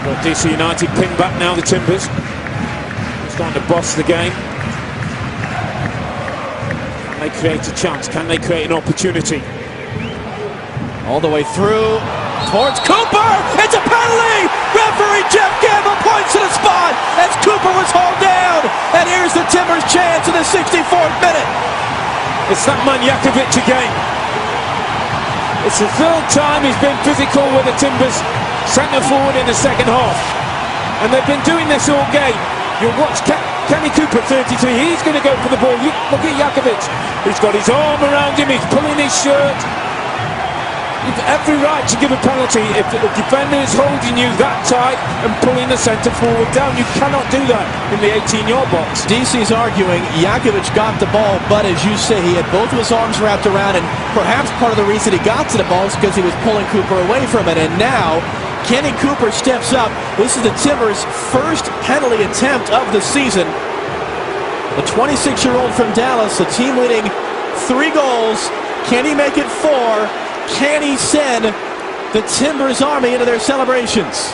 Got DC United pinned back now, the Timbers. Starting to boss the game. Can they create a chance? Can they create an opportunity? All the way through towards Cooper. It's a penalty. Referee Jeff Gamble points to the spot as Cooper was hauled down. And here's the Timbers' chance in the 64th minute. It's that man Jakovic again. It's the third time he's been physical with the Timbers centre forward in the second half. And they've been doing this all game. You'll watch Kenny Cooper, 33, he's going to go for the ball. Look at Jakovic. He's got his arm around him, he's pulling his shirt. You've every right to give a penalty if the defender is holding you that tight and pulling the centre forward down. You cannot do that in the 18-yard box. DC's arguing Jakovic got the ball, but as you say, he had both of his arms wrapped around, and perhaps part of the reason he got to the ball is because he was pulling Cooper away from it. And now Kenny Cooper steps up. This is the Timbers' first penalty attempt of the season. The 26-year-old from Dallas, the team leading 3 goals. Can he make it 4? Can he send the Timbers Army into their celebrations?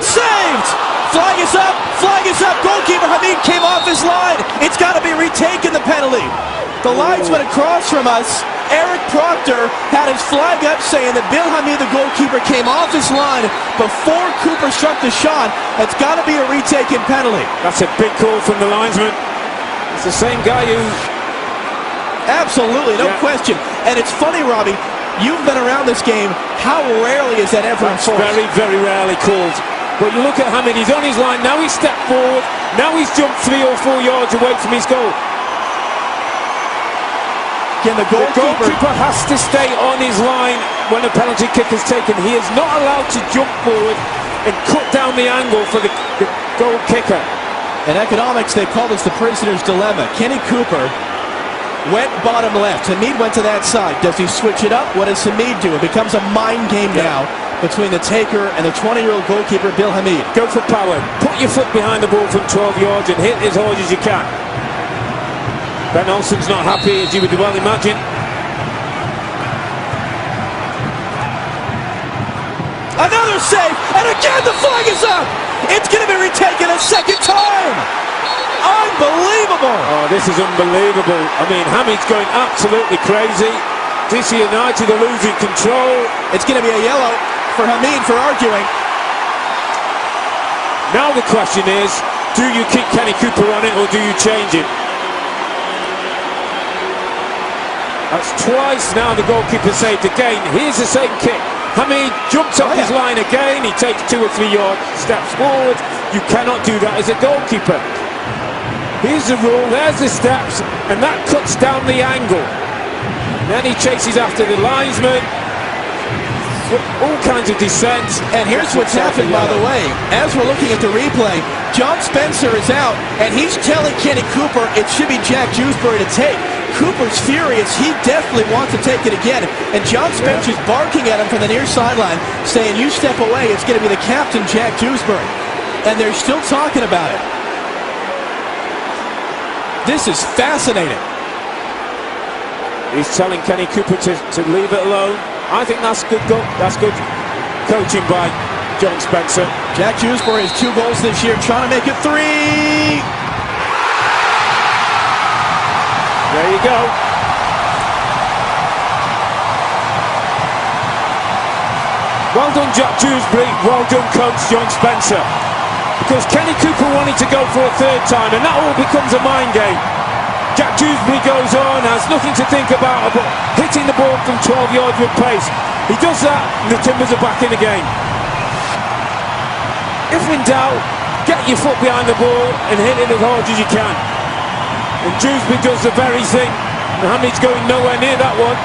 Saved! Flag is up! Flag is up! Goalkeeper Hamid came off his line. It's got to be retaken, the penalty. The linesman across from us, Eric Proctor, had his flag up saying that Bill Hamid, the goalkeeper, came off his line before Cooper struck the shot. It's got to be a retaken penalty. That's a big call from the linesman. It's the same guy who... Absolutely, no question. And it's funny, Robbie, you've been around this game. How rarely is that ever enforced? Very, very rarely called. But you look at Hamid, he's on his line, now he's stepped forward, now he's jumped 3 or 4 yards away from his goal. Again, the goalkeeper has to stay on his line when a penalty kick is taken. He is not allowed to jump forward and cut down the angle for the goal kicker. In economics, they call this the prisoner's dilemma. Kenny Cooper went bottom left. Hamid went to that side. Does he switch it up? What does Hamid do? It becomes a mind game now between the taker and the 20-year-old goalkeeper, Bill Hamid. Go for power. Put your foot behind the ball from 12 yards and hit as hard as you can. Ben Olsen's not happy, as you would well imagine. Another save, and again the flag is up! It's going to be retaken a second time! Unbelievable! Oh, this is unbelievable. I mean, Hamid's going absolutely crazy. DC United are losing control. It's going to be a yellow for Hamid for arguing. Now the question is, do you keep Kenny Cooper on it or do you change it? That's twice now the goalkeeper saved again. Here's the same kick. Hamid jumps off his line again. He takes 2 or 3 yards, steps forward. You cannot do that as a goalkeeper. Here's the rule. There's the steps, and that cuts down the angle. Then he chases after the linesman. All kinds of descent. And here's what's happened, by the way. As we're looking at the replay, John Spencer is out, and he's telling Kenny Cooper it should be Jack Dewsbury to take. Cooper's furious. He definitely wants to take it again. And John Spencer's barking at him from the near sideline, saying, you step away, it's going to be the captain, Jack Dewsbury. And they're still talking about it. This is fascinating. He's telling Kenny Cooper to leave it alone. I think that's good. That's good coaching by John Spencer. Jack Dewsbury has 2 goals this year, trying to make it 3. There you go. Well done, Jack Dewsbury. Well done, coach John Spencer. Because Kenny Cooper wanted to go for a 3rd time, and that all becomes a mind game. Jack Dewsbury goes on, has nothing to think about but hitting the ball from 12 yards with pace. He does that, and the Timbers are back in the game. If in doubt, get your foot behind the ball and hit it as hard as you can. And Dewsbury does the very thing. Hamid's going nowhere near that one.